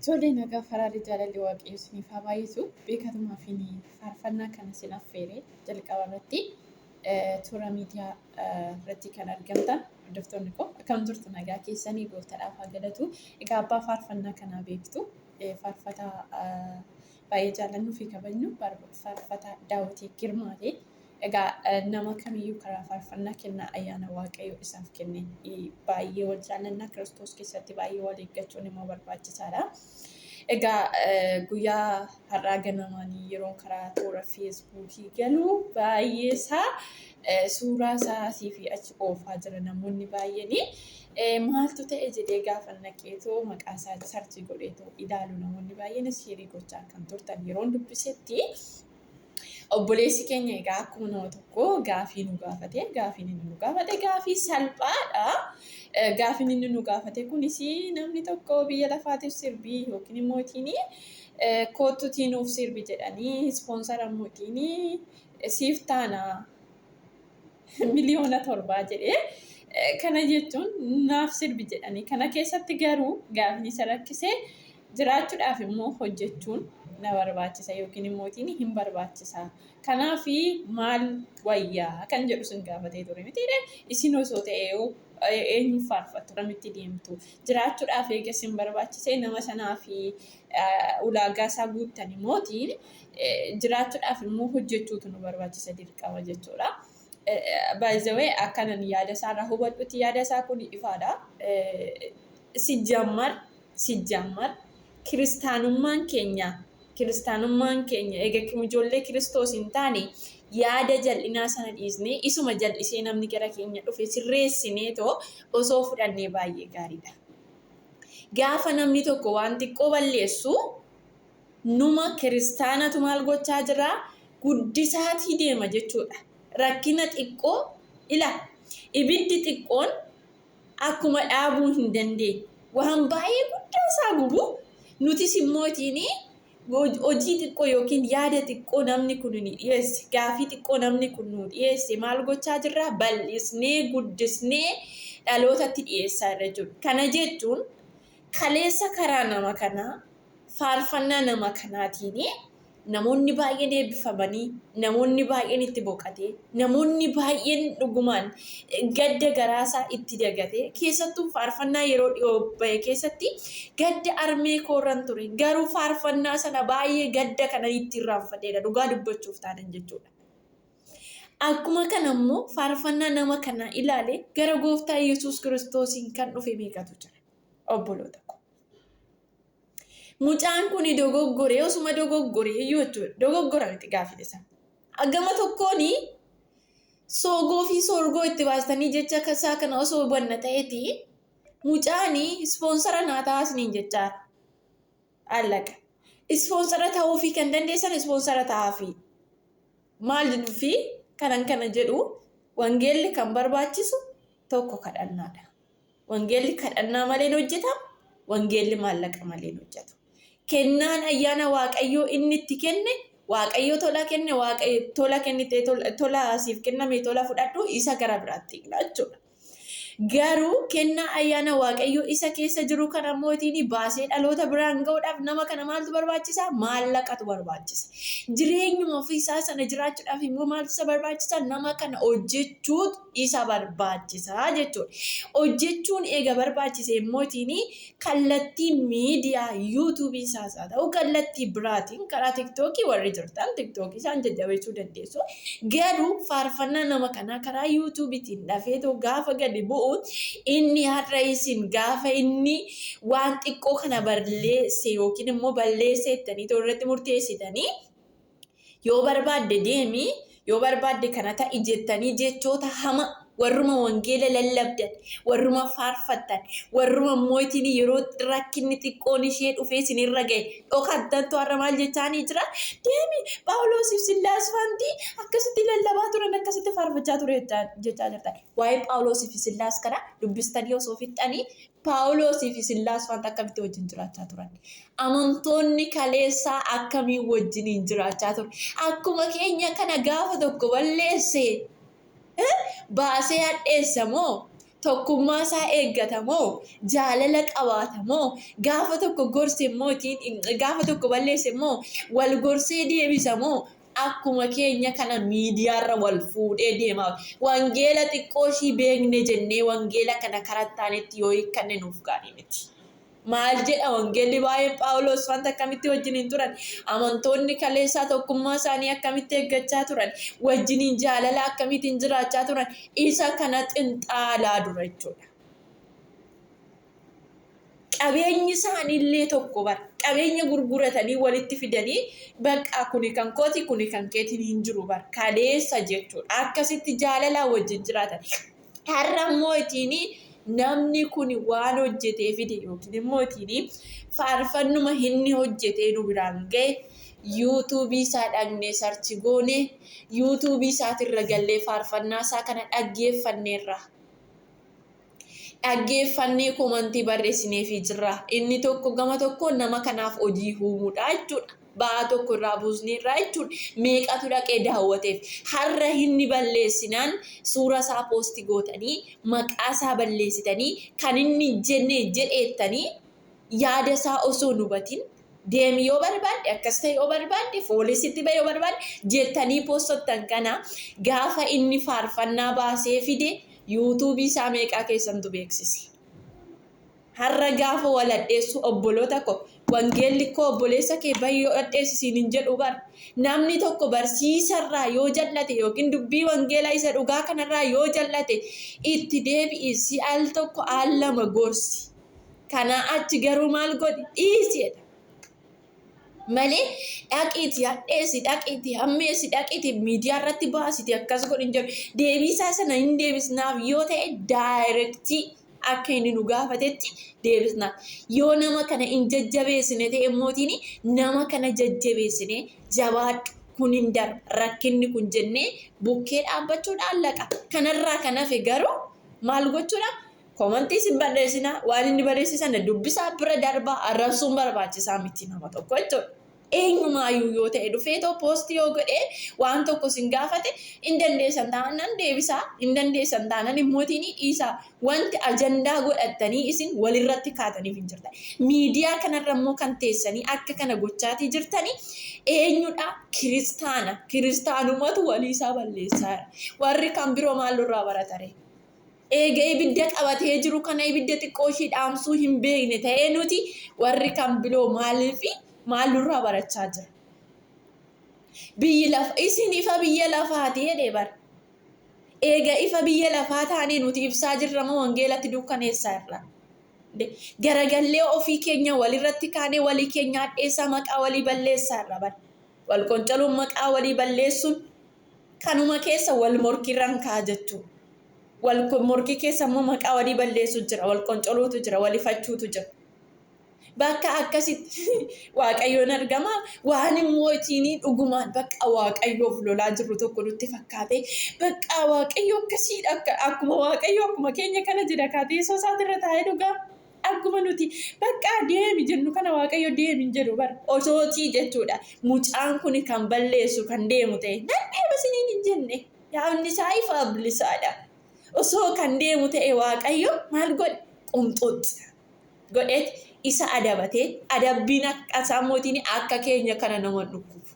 Tole nagaa Faraari jaalalli waaqayyo isiniif haa baay'isu. Beekamaa fi faarfannaa kana sin affeere jalqaba irratti toora miidiyaa irratti kan argamtan hordoftoonni koo akkam jirtu nagaa keessanii gooftaadhaaf haa galatu. Egaa abbaa faarfannaa kanaa beektu faarfataa baay'ee jaallannuu fi kabajnu faarfataa Daawit Girmaati. Egaa nama kamiyyuu karaa faarfannaa kennaa ayyaana waaqayyo isaaf kenne baay'ee wal jaallannaa Kiristoos keessatti baay'ee wal eeggachuun immoo barbaachisaadha. Egaa guyyaa har'aa ganamaanii yeroo karaa toora feesbuukii galuu baay'ee isaa suuraa isaatii fi achi oofaa jira namoonni baay'een maaltu ta'e jedhee gaafa naqeetoo maqaa isaa sarchi godheetoo ilaalu namoonni baay'een sheerii gochaa kan turtan yeroo dubbisetti. Obboleessi keenya egaa akkuma nama tokko gaafii nu gaafate gaafii salphaadha. Gaafii inni nu gaafate kunis namni tokko biyya lafaatiif sirbii yookiin immoo kootuutii nuuf sirbi jedhanii ispoonsara mootiin siif taana miliyoona 7 jedhee kana jechuun naaf sirbi jedhanii kana keessatti garuu gaafni isa rakkisee jiraachuudhaaf immoo hojjechuun na barbaachisa yookiin immoo hin barbaachisa. Kanaaf maal wayyaa kan jedhu sin gaafatee ture miti isin osoo ta'ee eenyu faarfattu namitti deemtu jiraachuudhaaf eega sin barbaachisee nama sanaaf ulaagaa isaa guuttanii mootiin jiraachuudhaaf immoo hojjechuutu nu barbaachisa dirqama jechuudha. By the way akkanan yaada isaarraa hubadhutti yaada isaa kun ifaadha. Sijjammar kiristaanummaan keenya eega ijoollee Kiristoos hin taane yaada jal'inaa sana dhiisnee isuma jal'isee namni gara keenya dhufe sirreessinee osoo fudhannee baay'ee gaariidha. Gaafa namni tokko waan xiqqoo balleessu numa kiristaanatu maal gochaa jira guddisaatii deema jechuudha. Rakkina xiqqoo ibiddi xiqqoon akkuma dhaabuu hin dandeenye waan baay'ee guddaa isaa gubu nutis immootiin hojii xiqqoo yookiin yaada xiqqoo namni kun ni dhiyeesse gaafii xiqqoo namni kun nu dhiyeesse maal gochaa jirra bal'isnee guddisnee dhalootatti dhiyeessaa irra jiru. Kana jechuun kaleessa karaa nama kanaa faarfannaa nama kanaatiin namoonni baay'een eebbifamanii namoonni baay'een itti boqatee namoonni baay'een dhugumaan gadda garaasaa itti dagatee keessattuu faarfannaa yeroo dhiyoo bahe keessatti gadda armee koorran ture garuu faarfannaa sana baay'ee gadda kana itti irraanfateedha dhugaa dubbachuuf taanan jechuudha. Akkuma kana immoo faarfannaa nama kanaa ilaalee gara gooftaa Yesuus Kiristoosiin kan dhufe meeqatu jira obboloota. Mucaan kun dogoggoree osuma dogoggoree jechuudha. Dogoggora miti gaafii isaa. Gama tokkoon soogoo fi sorgoo itti baastanii jecha kasaa kana osoo banna ta'eeti mucaan ispoonsara naa taasisaniin jechaadha. Allaqa. Ispoonsara ta'uu fi kan dandeessan ispoonsara ta'aa fi maal jedhuu fi kana jedhu wangeelli kan barbaachisu tokko kadhannaadha. Wangeelli kadhannaa malee hojjetama. Wangeelli maallaqa malee hojjetu. Kennaan ayyaana waaqayyoo inni itti kenne waaqayyoo tola kenne waaqayyo tola kennite tola asiif kenname tola fudhadhu isa gara biraatti jechuudha. Garuu kennaa ayyaana waaqayyoo isa keessa jiru kana mootiin baasee dhaloota biraan ga'uudhaaf nama kana maaltu barbaachisa? Maallaqatu barbaachisa. Jireenyuma ofii isaa sana jiraachuudhaaf immoo maaltu isa barbaachisa? Nama kana hojjechuutu isa barbaachisa jechuudha. Hojjechuun eega barbaachise mootiin kallattii miidiyaa yuutuubii isaas haa ta'u kallattii biraatiin karaa tiktookii warri jirtan tiktookii isaan jajjabeessuu dandeessu. Garuu faarfannaa nama kanaa karaa yuutuubiitiin dhafeetoo gaafa gadi bu'u bu'u inni har'a isin gaafa inni waan xiqqoo kana balleesse yookiin immoo balleesse jettanii irratti murteessitanii yoo barbaadde deemi yoo barbaadde kana ta'i jettanii jechoota hama warruma wangeela lallabdan warruma faarfattan warruma mootiin yeroo rakkinni xiqqoon ishee dhufee isinirra ga'e dhokattantu har'a maal jechaanii jira deemi Phaawulosiif Sillaas faantii akkasitti lallabaa turan akkasitti faarfachaa ture jechaa jirtan waa'ee Phaawulosiif Sillaas kana dubbistanii osoo fixxanii Phaawulosiif Sillaas faantii akkamitti wajjin jiraachaa turan amantoonni kaleessaa akkamiin wajjiniin jiraachaa turan akkuma keenya kana gaafa tokko balleesse baasee hadheessa moo tokkummaa isaa eeggata moo jaalala qabaata moo gaafa tokko gorse mootiin gaafa tokko balleesse moo wal gorsee deebisa moo akkuma keenya kana miidiyaarra wal fuudhee deemaa wangeela xiqqoo ishii beekne jennee wangeela kana karattaanetti yoo hiikkanne nuuf gaarii miti. Maal jedha wangeelli waa'ee Phaawulos wanta akkamitti wajjiniin turan amantoonni kaleessaa tokkummaa isaanii akkamitti eeggachaa turan wajjiniin jaalala akkamittiin jiraachaa turan isa kana xinxaalaa dura jechuudha. Qabeenyi isaaniillee tokko bara qabeenya gurguratanii walitti fidanii bakka kuni kan kooti kuni kan keetiin hin jiru bara kaleessa jechuudha akkasitti jaalala wajjin jiraatan har'a mootiini namni kun waan hojjetee fide yookiin mootiin faarfannuma inni hojjetee nu biraan ga'e YouTube isaa dhagnee sarchi goone YouTube isaatirra gallee faarfannaa isaa kana dhaggeeffannee komantii barreessinee fi jirra inni tokko gama tokko nama kanaaf hojii uumuudha jechuudha. Ba'aa tokko irraa buusnee irraa jechuudha meeqatu dhaqee daawwateef har'a inni balleessinaan suura isaa poosti gootanii maqaa isaa balleessitanii kan inni jenne jedheettanii yaada isaa osoo hubatin deemi yoo barbaadde akkas ta'e yoo barbaadde foolisitti ba'e yoo barbaadde jettanii poostottan kana gaafa inni faarfannaa baasee fide YouTube isaa meeqaa keessantu beeksise. Har'a gaafa waladheessu obboloota ko wangeelli koo obboleessa kee baay'ee addeessisiin hin jedhu bar namni tokko barsiisarraa yoo jallate yookiin dubbii wangeelaa isa dhugaa kanarraa yoo jallate itti deebi'i si al tokko al lama gorsi kana achi garuu maal godhi dhiisidha malee dhaqiiti hadheessi dhaqiiti hammeessi dhaqiiti miidiyaa irratti baasiti akkas godhin jedhu deebiisaa sana hin deebisnaaf yoo ta'e daayirektii akka inni nu gaafatetti deebisna yoo nama kana hin jajjabeessine ta'e mootiin nama kana jajjabeessine jabaadhu kun hin dar rakkinni kun jennee bukkee dhaabbachuudhaan laqa kanarraa kan hafe garuu maal gochuudha komantii sin barreessina waan inni barreessisan dubbisaa bira darbaa arrabsuun barbaachisaa miti nama tokko jechuudha. Eenyumaayyuu yoo ta'e dhufee too poostii yoo godhee waan tokko sin gaafate hin dandeessan taanaan deebisaa hin dandeessan taanaan mootiin dhiisaa wanti ajandaa godhattanii isin walirratti kaataniif hin jirtan. Miidiyaa kanarra immoo kan teessanii akka kana gochaatii jirtanii eenyudha kiristaanumatu waliisaa balleessaa warri kan biroo maallurraa baratare. Eega ibidda qabatee jiru kana ibidda xiqqoo ishii dhaamsuu hin beekne ta'ee nuti warri kan biroo maaliifi maalurraa barachaa jira. Biyyi lafa isin ifa biyya lafaati jedhee bara. Eega ifa biyya lafaa taanee nuti ibsaa jirra moo wangeelatti dukkaneessaa irra. Garagallee ofii keenya walirratti kaanee walii keenya hadheessaa maqaa walii balleessaa irra bara. Wal qoncaluun maqaa walii balleessuun kanuma keessa wal morkirran kaa jechuudha. Wal morkii keessa immoo maqaa walii balleessu jira wal qoncaluutu jira walifachuutu jira. Bakka akkasitti waaqayyoon argama waan mootiin dhugumaan bakka waaqayyoof lolaa jiru tokko nutti fakkaate bakka waaqayyo akkasiidha akkuma waaqayyo akkuma keenya kana jira kaatee sosaatirra taa'ee dhugaa akkuma nuti bakka deemi jennu kana waaqayyo deemi jedhu bar osootii jechuudha mucaan kun kan balleessu kan deemu ta'e nan deebisiniin hin jenne yaa'onni isaa ifa bilisaadha osoo kan deemu ta'e waaqayyo maal godhe qumxuutti godheeti. Isa adabatee adabbiin akka mootiin akka keenya kana nama dhukkubu.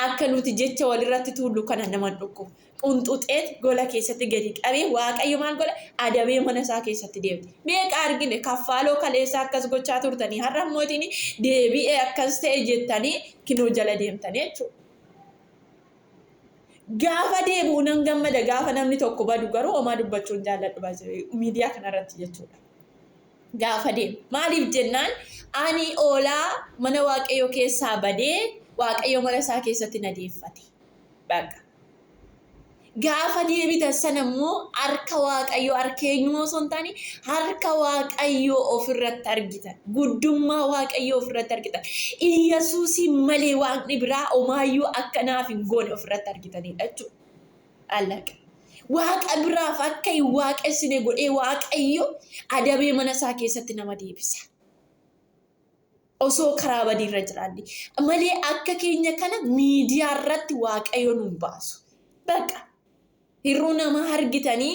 Akka nuti jecha walirratti tuullu kana nama dhukkubu. Qunxuxeet gola keessatti gadi qabee waaqayyo maal godha adabee mana isaa keessatti deemte. Meeqa argine kaffaaloo kaleessaa akkas gochaa turtanii har'a mootiin deebi'ee akkas ta'e jettanii kinoo jala deemtanii jechuudha. Gaafa deebi'u nan gammada gaafa namni tokko badu garuu homaa dubbachuun jaalladhu miidiyaa kanarratti jechuudha. Gaafa deemu maaliif jennaan ani oolaa mana waaqayyo keessaa badee waaqayyo mana isaa keessatti na deeffate. Bakka. Gaafa deebitan sana immoo harka waaqayyo harka eenyumoo osoo hin taane harka waaqayyo ofirratti argitan. Guddummaa waaqayyo ofirratti argitan. Iyyesuusiin malee waaqni biraa homaayyuu akkanaaf hin goone ofirratti argitanidha jechuudha. Allaqa. Waaqa biraaf akka hin waaqessine godhee waaqayyo adabee mana isaa keessatti nama deebisa. Osoo karaa badiirra jiraanne malee akka keenya kana miidiyaa irratti waaqayyo nun baasu. Bakka. Hirruu nama argitanii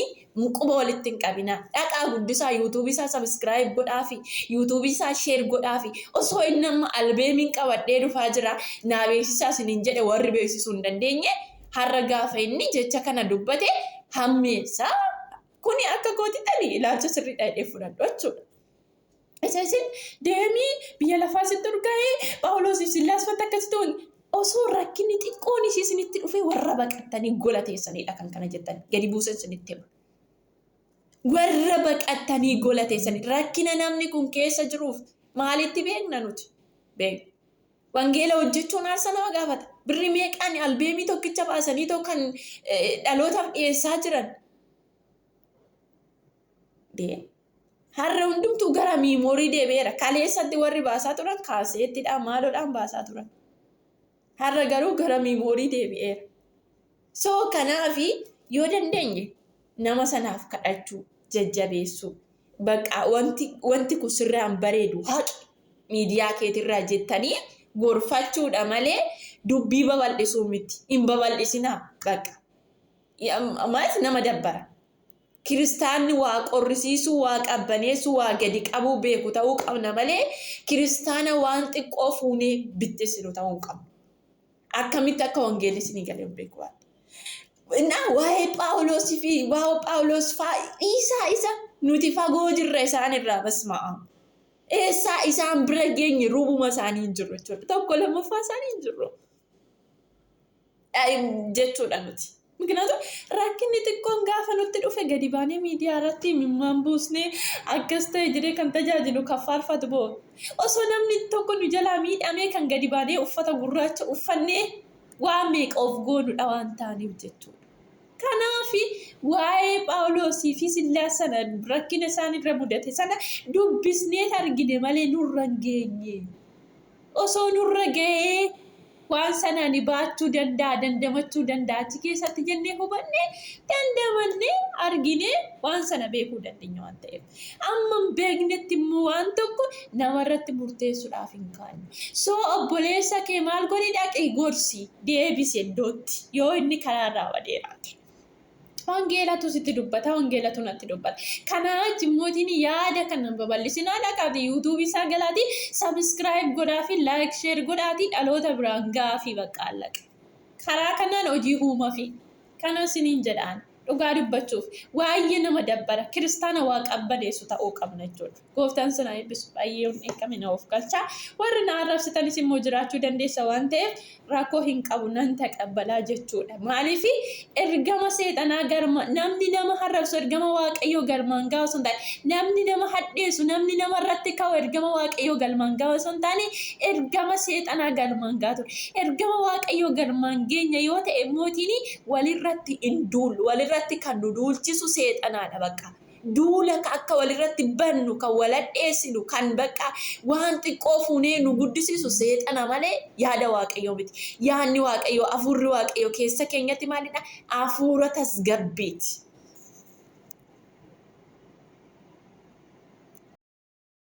quba walitti hin qabinaa. Dhaqaa guddisaa YouTube isaa subscribe godhaafi YouTube isaa share godhaafi osoo inni amma albeemiin qabadhee dhufaa jira naa beeksisaa isiniin jedhe warri beeksisuu hin dandeenye har'a gaafa inni jecha kana dubbate hammeessa kuni akka kootitanii ilaalcha sirriidha jedhee fudhadhu jechuudha. Isaasin deemii biyya lafaa sitti urgaa'ee Phaawuloosiif Sillaas fa'aa akkasitti osoo rakkinni xiqqoon isinitti dhufee warra baqattanii gola teessanidha kan kana jettan gadi buusan isinitti hima. Warra baqattanii gola teessanii rakkina namni kun keessa jiruuf maalitti beekna nuti? Beekna. Wangeela hojjechuun haasa nama gaafata. Birri meeqaan albeemii tokkicha baasanii kan dhalootaaf dhiyeessaa jiran. Har'a hundumtuu gara miimoorii deebi'eera. Kaleessatti warri baasaa turan kaaseettidhaan maaloodhaan baasaa turan. Har'a garuu gara miimoorii deebi'eera. So kanaafi yoo dandeenye nama sanaaf kadhachuu jajjabeessuu bakka wanti kun sirraan bareedu haqi miidiyaa keetirraa jettanii gorfachuudha malee dubbii babal'isuu miti. Hin babal'isinaa bakka. Maaliif nama dabbara? Kiristaanni waa qorrisiisuu, waa qabbaneessuu, waa gadi qabuu beeku ta'uu qabna malee kiristaana waan xiqqoo fuunee bittisinu ta'uu qabna. Akkamitti akka wangeelli isinii galee beeku waan. Waa'ee Phaawulosii fi waa'ee Phaawulos fa'aa isa nuti fagoo jirra isaan irraa basma'a. Eessaa isaan bira geenye rubuma isaanii hin jirru jechuudha. Tokko lammaffaa isaanii hin jirru. Jechuudha nuti. Mikinaatu rakkinni xiqqoon gaafa nutti dhufe gadi baanee miidiyaa irratti mimmaan buusnee akkas ta'e jedhee kan tajaajilu kan faarfatu boo. Osoo namni tokko nu jalaa miidhamee kan gadi baanee uffata gurraacha uffannee waan meeqa of goonudha waan ta'aniif jechuudha. Kanaafi waa'ee Phaawulosii fi Sillaas sana rakkina isaanirra mudate sana dubbisnee argine malee nurra hin geenye. Osoo nurra ga'ee waan sanaan baachuu danda'a, dandamachuu danda'a. Achi keessatti jennee hubannee dandamannee arginee waan sana beekuu dandeenya waan ta'eef. Amma beeknetti immoo waan tokko namarratti murteessuudhaaf hin kaanu. So obboleessa kee maal godhi dhaqee gorsi deebise iddootti yoo inni karaarraa badeeraate. Wangeelatu sitti dubbata, wangeelatu natti dubbata. Kanaaf jimmootiin yaada kana babal'isinaa dhaqaati YouTube isaa galaati subscribe godhaafi like share godhaati dhaloota biraan gaafii bakka allaqa. Karaa kanaan hojii uumafi kana siniin jedhaan dhugaa dubbachuuf waa'ee nama dabbara kiristaana waa qabbaneessu ta'uu qabna jechuudha. Gooftaan sana eebbisu baay'ee eeggame na of galchaa warri na arrabsitanis immoo jiraachuu dandeessa waan ta'eef rakkoo hin qabu nan taqabbalaa jechuudha. Maaliif ergama seexanaa garma namni nama arrabsu ergama waaqayyoo galmaan ga'a osoo hin taane namni nama hadheessu namni nama irratti ka'u ergama waaqayyoo galmaan ga'a osoo hin taane ergama seexanaa galmaan ga'a ture. Ergama waaqayyoo galmaan geenya yoo ta'e mootiin walirratti hin duulu walirratti kan nu duulchisu seexanaadha bakka. Duula akka walirratti bannu kan waladheessinu kan bakka waan xiqqoo fuunee nu guddisiisu seexana malee yaada waaqayyoo miti. Yaadni waaqayyoo hafuurri waaqayyoo keessa keenyatti maalidha? Hafuura tasgabbiiti.